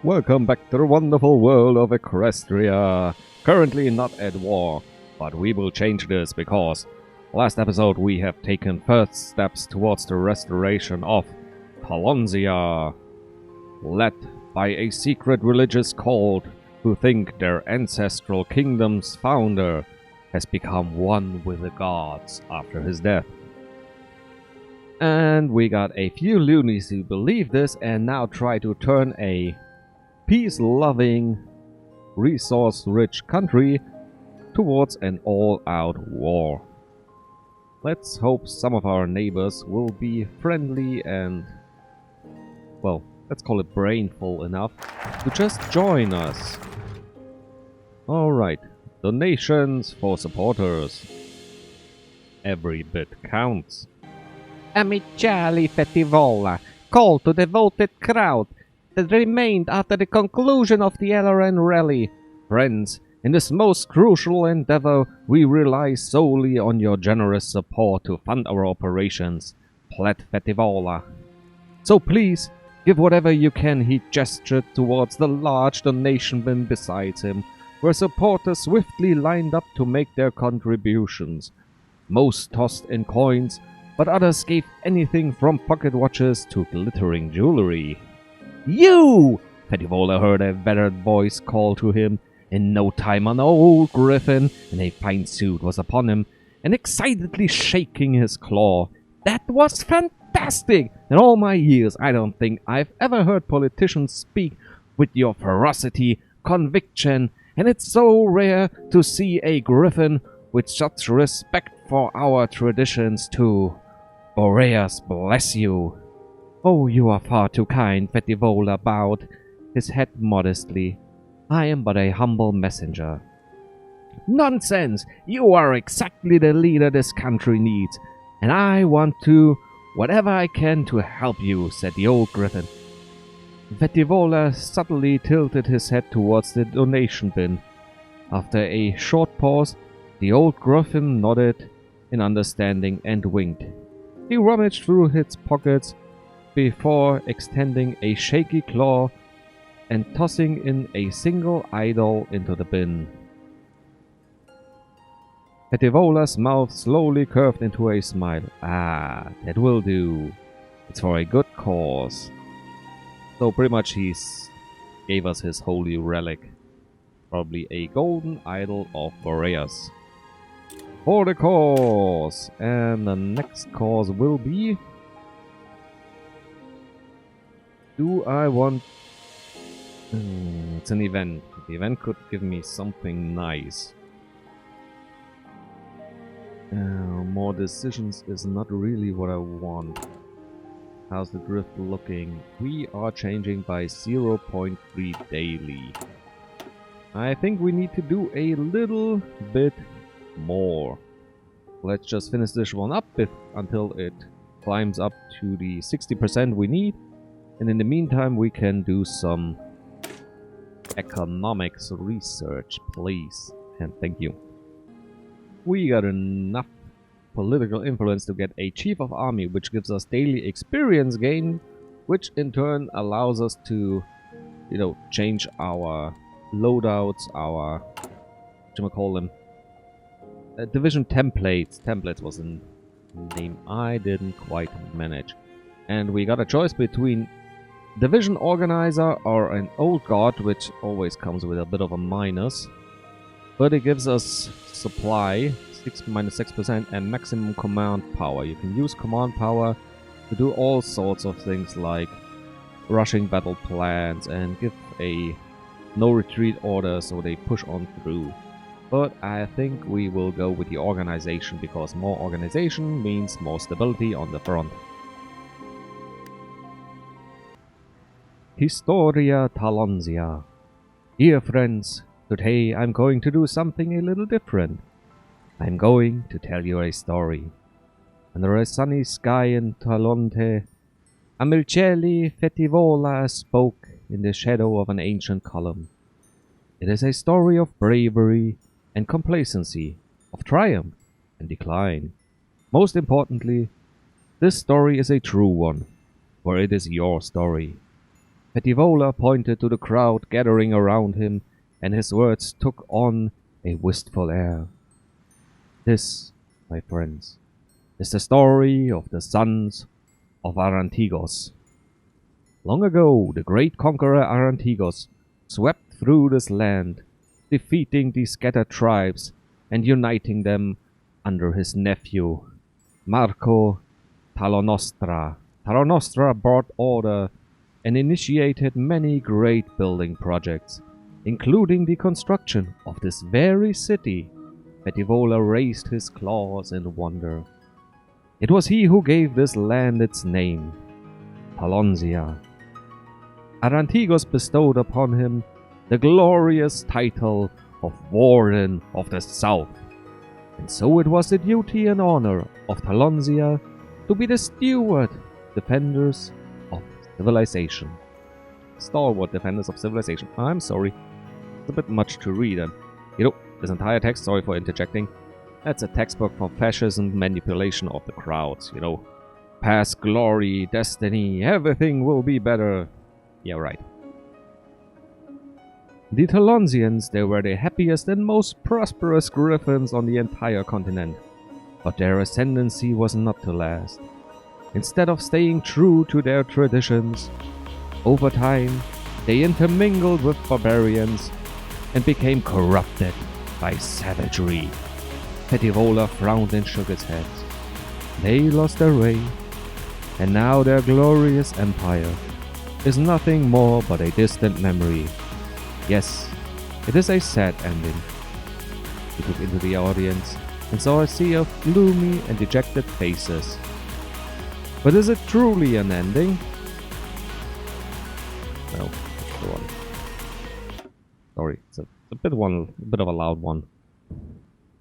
Welcome back to the wonderful world of Equestria. Currently not at war, but we will change this because last episode we have taken first steps towards the restoration of Talous, led by a secret religious cult who think their ancestral kingdom's founder has become one with the gods after his death. And we got a few loonies who believe this and now try to turn a peace-loving, resource-rich country towards an all-out war. Let's hope some of our neighbors will be friendly and, well, let's call it brainful enough to just join us. Alright, donations for supporters. Every bit counts. Amici Fetivola, call to devoted crowd that remained after the conclusion of the LRN rally. Friends, in this most crucial endeavor, we rely solely on your generous support to fund our operations. Pled Fetivola. So please, give whatever you can, he gestured towards the large donation bin beside him, where supporters swiftly lined up to make their contributions. Most tossed in coins, but others gave anything from pocket watches to glittering jewelry. "You!" Fetivola heard a veteran voice call to him. In no time an old Grifon in a fine suit was upon him and excitedly shaking his claw. "That was fantastic! In all my years I don't think I've ever heard politicians speak with your ferocity, conviction, and it's so rare to see a Grifon with such respect for our traditions too. Boreas bless you." "Oh, you are far too kind," Fetivola bowed his head modestly. "I am but a humble messenger." "Nonsense! You are exactly the leader this country needs, and I want to whatever I can to help you," said the old Grifon. Fetivola subtly tilted his head towards the donation bin. After a short pause, the old Grifon nodded in understanding and winked. He rummaged through his pockets before extending a shaky claw and tossing in a single idol into the bin. Fetivola's mouth slowly curved into a smile. "Ah, that will do. It's for a good cause." So pretty much he gave us his holy relic. Probably a golden idol of Boreas. For the cause! And the next cause will be... Do I want... it's an event. The event could give me something nice. More decisions is not really what I want. How's the drift looking? We are changing by 0.3 daily. I think we need to do a little bit more. Let's just finish this one up until it climbs up to the 60% we need. And in the meantime, we can do some economics research, please. And thank you. We got enough political influence to get a chief of army, which gives us daily experience gain, which in turn allows us to, change our loadouts, our, division templates. Templates was a name I didn't quite manage. And we got a choice between division organizer or an old god, which always comes with a bit of a minus. But it gives us supply, -6% and maximum command power. You can use command power to do all sorts of things like rushing battle plans and give a no retreat order so they push on through. But I think we will go with the organization because more organization means more stability on the front. Historia Talonsia. Dear friends, today I'm going to do something a little different. I'm going to tell you a story. Under a sunny sky in Talonte, Amici Fetivola spoke in the shadow of an ancient column. It is a story of bravery and complacency, of triumph and decline. Most importantly, this story is a true one, for it is your story. Fetivola pointed to the crowd gathering around him, and his words took on a wistful air. This, my friends, is the story of the sons of Arantigos. Long ago, the great conqueror Arantigos swept through this land, defeating the scattered tribes and uniting them under his nephew, Marco Talonostra. Talonostra brought order and initiated many great building projects, including the construction of this very city. Fetivola raised his claws in wonder. It was he who gave this land its name, Talonsia. Arantigos bestowed upon him the glorious title of Warden of the South, and so it was the duty and honor of Talonsia to be the steward, defenders of civilization. Stalwart defenders of civilization. I'm sorry. It's a bit much to read, and this entire text, sorry for interjecting, that's a textbook for fascism, manipulation of the crowds, Past glory, destiny, everything will be better. Yeah, right. The Talonsians, they were the happiest and most prosperous Grifons on the entire continent, but their ascendancy was not to last. Instead of staying true to their traditions, over time, they intermingled with barbarians and became corrupted by savagery. Fetivola frowned and shook his head. They lost their way, and now their glorious empire is nothing more but a distant memory. Yes, it is a sad ending. He looked into the audience and saw a sea of gloomy and dejected faces. But is it truly an ending? No, that's the one. Sorry, it's a bit of a loud one.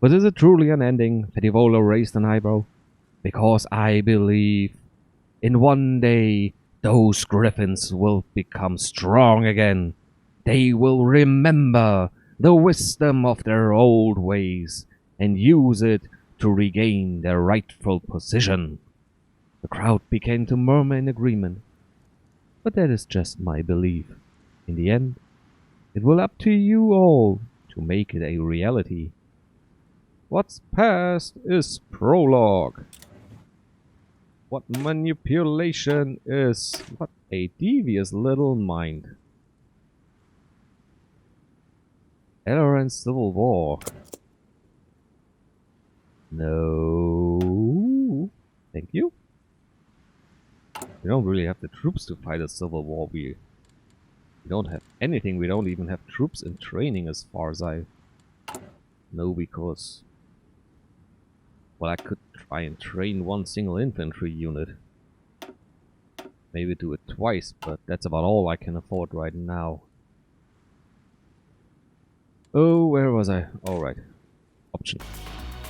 But is it truly an ending? Fetivola raised an eyebrow. Because I believe in one day those Griffins will become strong again. They will remember the wisdom of their old ways and use it to regain their rightful position. The crowd began to murmur in agreement. But that is just my belief. In the end, it will up to you all to make it a reality. What's past is prologue. What manipulation is? What a devious little mind. Eloran's Civil War. No. Thank you. We don't really have the troops to fight a civil war. We don't have anything. We don't even have troops in training as far as I know, because... well, I could try and train one single infantry unit. Maybe do it twice, but that's about all I can afford right now. Oh, where was I? Alright. Option.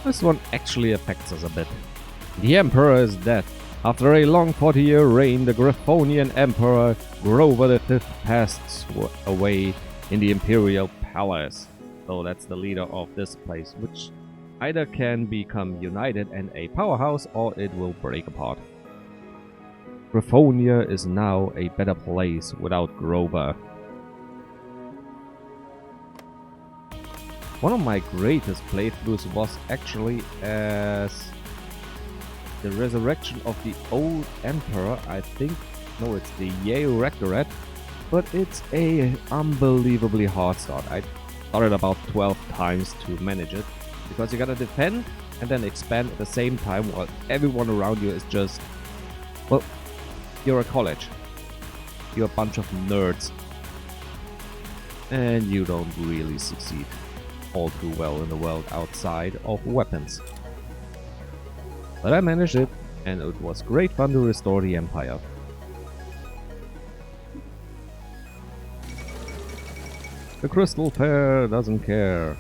This one actually affects us a bit. The Emperor is dead. After a long 40-year reign, the Grifonian Emperor Grover V passed away in the Imperial Palace. So that's the leader of this place, which either can become united and a powerhouse, or it will break apart. Grifonia is now a better place without Grover. One of my greatest playthroughs was actually as the resurrection of the old emperor. I think, no, it's the Yale Rectorate, but it's a unbelievably hard start. I started about 12 times to manage it, because you gotta defend and then expand at the same time while everyone around you is just, well, you're a college. You're a bunch of nerds. And you don't really succeed all too well in the world outside of weapons. But I managed it, and it was great fun to restore the Empire. The Crystal Pair doesn't care.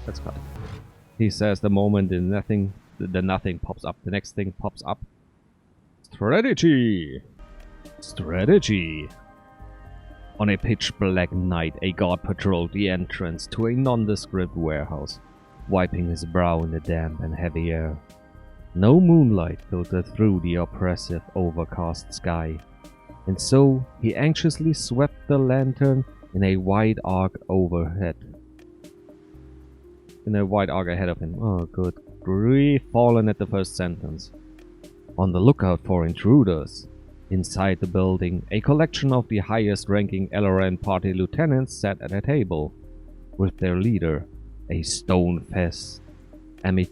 Let's cut. He says the moment the nothing pops up, the next thing pops up. Strategy! Strategy! On a pitch-black night, a guard patrolled the entrance to a nondescript warehouse, wiping his brow in the damp and heavy air. No moonlight filtered through the oppressive, overcast sky. and so he anxiously swept the lantern in a wide arc overhead. In a wide arc ahead of him. Oh, good grief, fallen at the first sentence. On the lookout for intruders. Inside the building, a collection of the highest-ranking LRN party lieutenants sat at a table, with their leader, a stone-faced Amilcare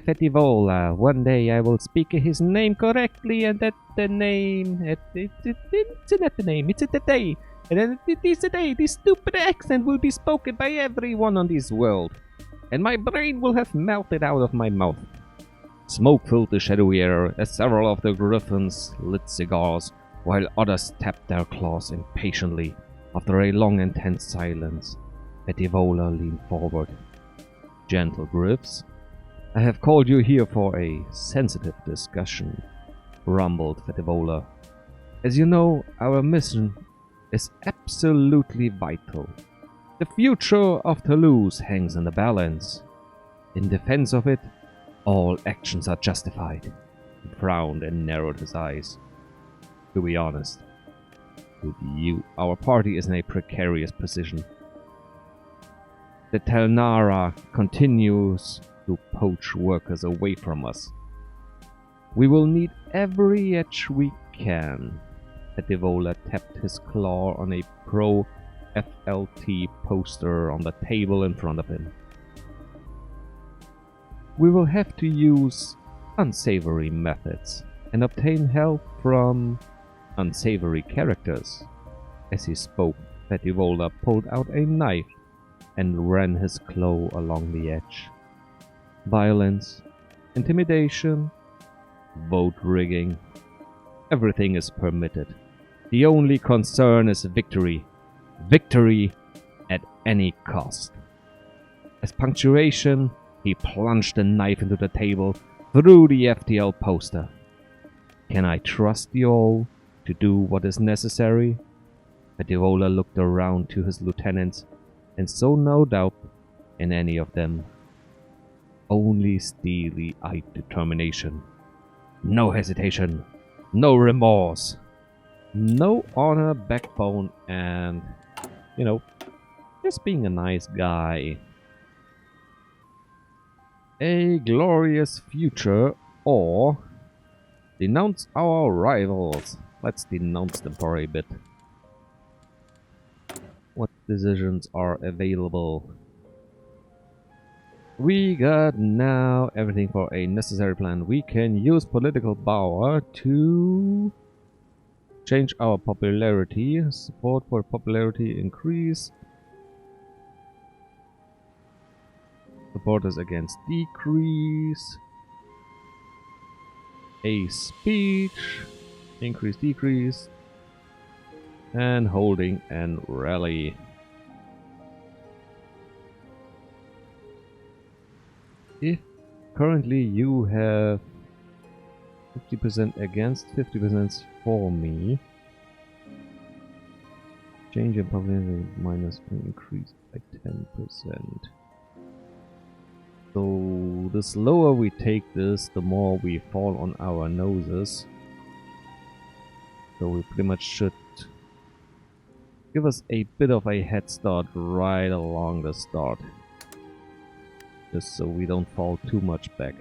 Fetivola. One day I will speak his name correctly, and that the name... It's not the name, it's the day. And then it is the day this stupid accent will be spoken by everyone on this world. And my brain will have melted out of my mouth. Smoke filled the shadowy air as several of the Grifons lit cigars, while others tapped their claws impatiently. After a long and tense silence, Fetivola leaned forward. Gentle Griffs, I have called you here for a sensitive discussion, rumbled Fetivola. As you know, our mission is absolutely vital. The future of Talous hangs in the balance. In defense of it, all actions are justified. He frowned and narrowed his eyes. To be honest with you, our party is in a precarious position. The Telnara continues to poach workers away from us. We will need every edge we can. Fetivola tapped his claw on a pro-FLT poster on the table in front of him. We will have to use unsavory methods and obtain help from unsavory characters. As he spoke, Fetivola pulled out a knife and ran his claw along the edge. Violence, intimidation, vote rigging. Everything is permitted. The only concern is victory. Victory at any cost. As punctuation, he plunged the knife into the table through the FTL poster. Can I trust you all to do what is necessary? Fetivola looked around to his lieutenants and saw no doubt in any of them. Only steely-eyed determination. No hesitation. No remorse. No honor, backbone, and, just being a nice guy. A glorious future, or denounce our rivals. Let's denounce them for a bit. What decisions are available? We got now everything for a necessary plan. We can use political power to change our popularity. Support for popularity increase. Supporters against decrease. A speech. Increase, decrease. And holding and rally. If currently you have 50% against, 50% for me. Change in popularity minus increase by 10%. So the slower we take this, the more we fall on our noses. So we pretty much should give us a bit of a head start right along the start. Just so we don't fall too much back.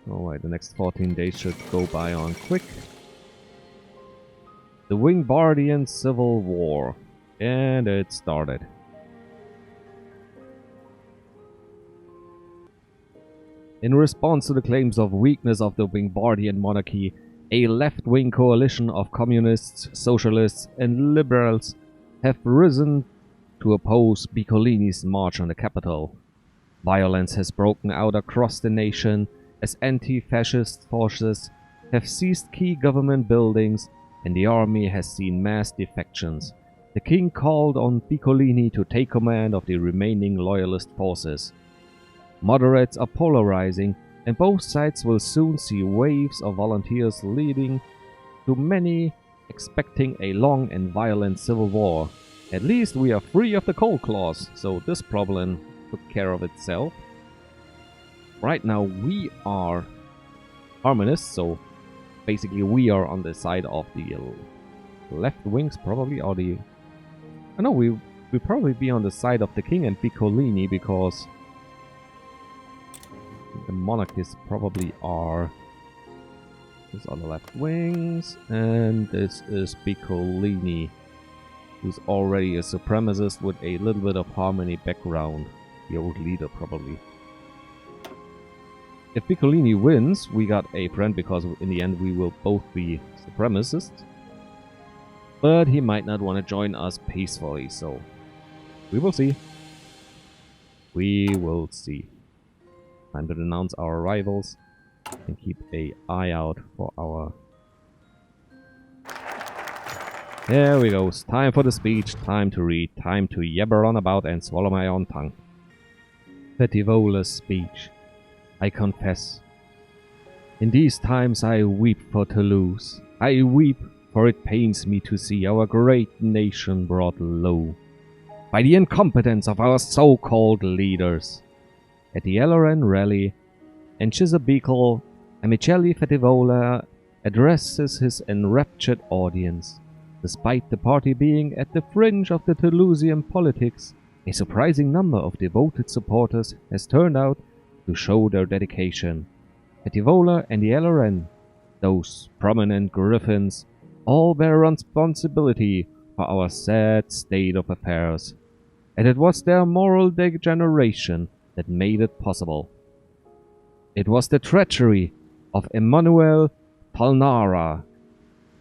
Alright, the next 14 days should go by on quick. The Wingbardian Civil War. And it started. In response to the claims of weakness of the Wingbardian monarchy, a left-wing coalition of communists, socialists, and liberals have risen to oppose Piccolini's march on the capital. Violence has broken out across the nation as anti-fascist forces have seized key government buildings and the army has seen mass defections. The king called on Piccolini to take command of the remaining loyalist forces. Moderates are polarizing, and both sides will soon see waves of volunteers leading to many expecting a long and violent civil war. At least we are free of the cold claws, so this problem took care of itself. Right now we are harmonists, so basically we are on the side of the left wings probably, or the... I know we'll probably be on the side of the king and Piccolini, because the monarchists probably are... These are the left wings, and this is Piccolini, who's already a supremacist with a little bit of harmony background. The old leader, probably. If Piccolini wins, we got a friend, because in the end we will both be supremacists. But he might not want to join us peacefully, so we will see. We will see. Time to denounce our rivals and keep an eye out for our... There we go. It's time for the speech, time to read, time to yabber on about and swallow my own tongue. Fetivola's speech. I confess. In these times I weep for Talous. I weep, for it pains me to see our great nation brought low by the incompetence of our so-called leaders. At the Eloran rally, Enchisabikal Amicelli Fetivola addresses his enraptured audience. Despite the party being at the fringe of the Talousian politics, a surprising number of devoted supporters has turned out to show their dedication. Fetivola and the Eloran, those prominent Grifons, all bear responsibility for our sad state of affairs, and it was their moral degeneration that made it possible. It was the treachery of Emmanuel Talnara,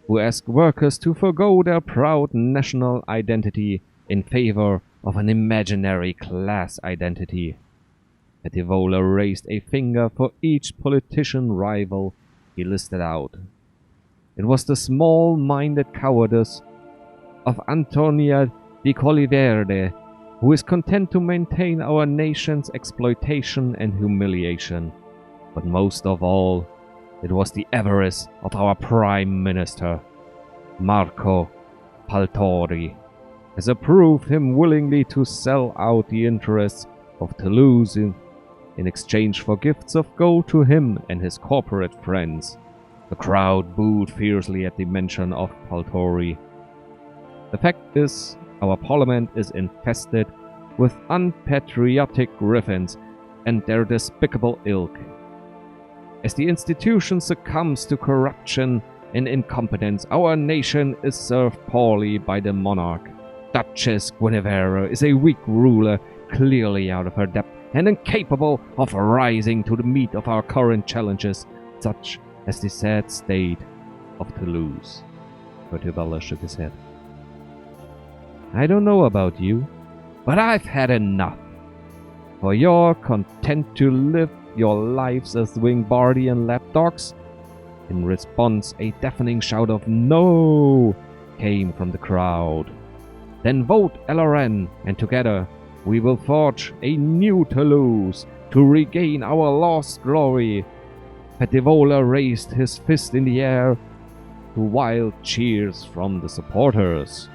who asked workers to forgo their proud national identity in favor of an imaginary class identity. Fetivola raised a finger for each politician rival he listed out. It was the small-minded cowardice of Antonia di Coliverde, who is content to maintain our nation's exploitation and humiliation. But most of all, it was the avarice of our Prime Minister, Marco Paltori, has approved him willingly to sell out the interests of Talous in exchange for gifts of gold to him and his corporate friends. The crowd booed fiercely at the mention of Paltori. The fact is, our parliament is infested with unpatriotic griffins and their despicable ilk. As the institution succumbs to corruption and incompetence, our nation is served poorly by the monarch. Duchess Guinevere is a weak ruler, clearly out of her depth and incapable of rising to the meat of our current challenges, such as the sad state of Talous. Fetivola shook his head. I don't know about you, but I've had enough. For you're content to live your lives as Wingbardian lapdogs? In response, a deafening shout of "No!" came from the crowd. Then vote Eloran, and together we will forge a new Talous to regain our lost glory. Fetivola raised his fist in the air to wild cheers from the supporters.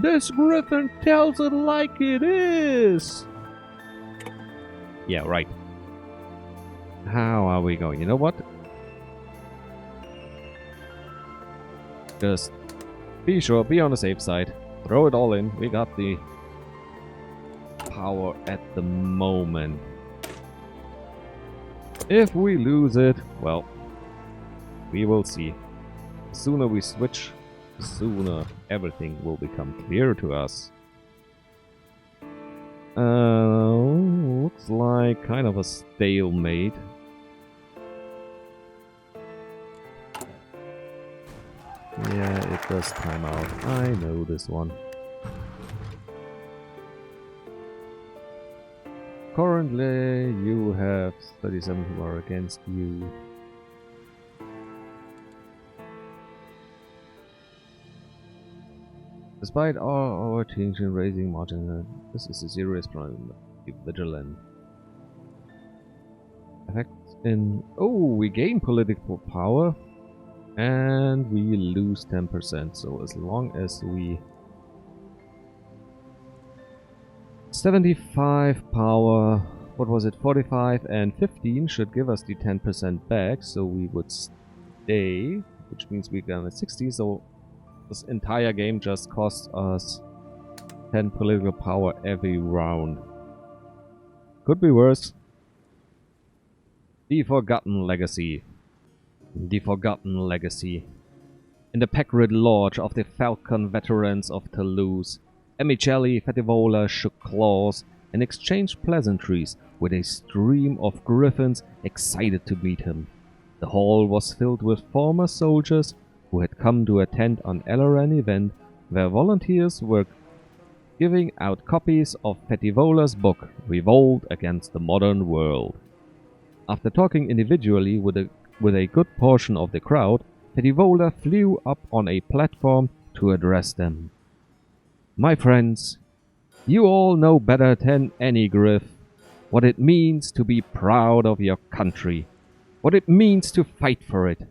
This Griffin tells it like it is! Yeah, right. How are we going? You know what? Just be sure, be on the safe side. Throw it all in. We got the power at the moment. If we lose it, well, we will see. The sooner we switch, the sooner everything will become clear to us. Looks like kind of a stalemate. Yeah, it does time out. I know this one. Currently, you have 37 who are against you. Despite our change in raising margin, this is a serious problem. Be vigilant. Effects in... Oh, we gain political power. And we lose 10%. So as long as we... 75 power What was it? 45 and 15 should give us the 10% back, so we would stay, which means we're down at 60, so this entire game just costs us 10 political power every round. Could be worse. The Forgotten Legacy. The Forgotten Legacy. In the Pecrid Lodge of the Falcon Veterans of Talous, Amicelli Fetivola shook claws and exchanged pleasantries with a stream of griffins excited to meet him. The hall was filled with former soldiers who had come to attend an LRN event where volunteers were giving out copies of Fetivola's book, Revolt Against the Modern World. After talking individually with a good portion of the crowd, Fetivola flew up on a platform to address them. My friends, you all know better than any Griff what it means to be proud of your country, what it means to fight for it.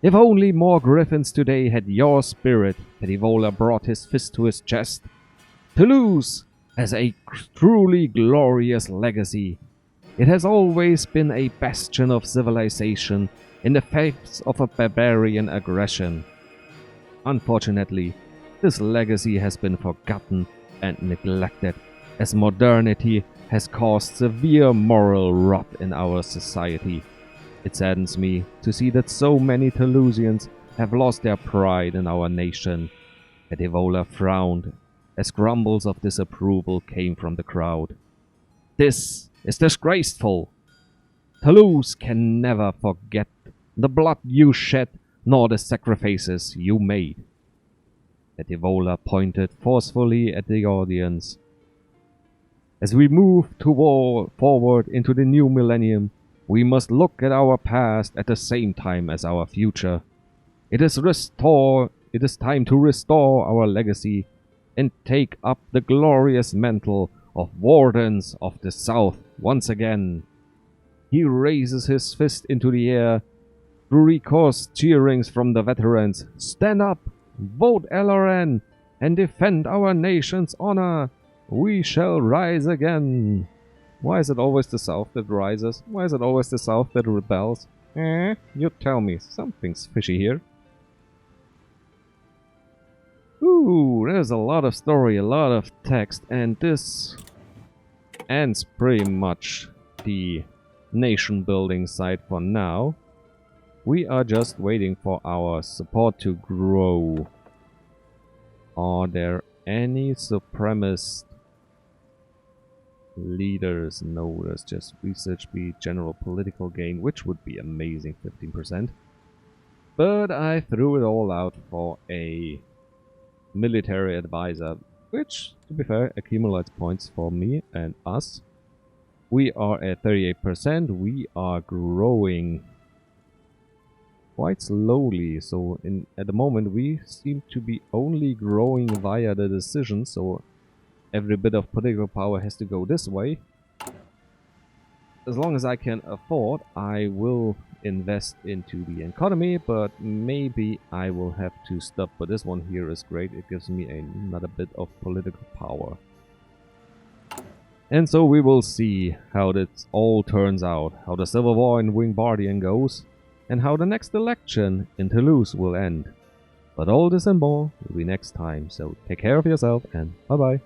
If only more Griffins today had your spirit, Fetivola brought his fist to his chest. Toulouse has a truly glorious legacy. It has always been a bastion of civilization in the face of a barbarian aggression. Unfortunately, this legacy has been forgotten and neglected, as modernity has caused severe moral rot in our society. It saddens me to see that so many Toulousians have lost their pride in our nation. Fetivola frowned as grumbles of disapproval came from the crowd. This is disgraceful. Toulouse can never forget the blood you shed nor the sacrifices you made. Fetivola pointed forcefully at the audience. As we move forward into the new millennium, we must look at our past at the same time as our future. It is time to restore our legacy and take up the glorious mantle of Wardens of the South once again. He raises his fist into the air. Through recourse cheerings from the veterans. Stand up, vote LRN, and defend our nation's honor. We shall rise again. Why is it always the South that rises? Why is it always the South that rebels? You tell me, something's fishy here. Ooh, there's a lot of story, a lot of text, and this ends pretty much the nation building side for now. We are just waiting for our support to grow. Are there any supremacist leaders? No, there's just research speed, general political gain, which would be amazing, 15%. But I threw it all out for a military advisor, which, to be fair, accumulates points for me and us. We are at 38%. We are growing quite slowly, so at the moment we seem to be only growing via the decision, so every bit of political power has to go this way. As long as I can afford, I will invest into the economy, but maybe I will have to stop. But this one here is great, it gives me another bit of political power. And so we will see how this all turns out, how the Civil War in Wingardium goes, and how the next election in Toulouse will end. But all this and more will be next time, so take care of yourself and bye bye.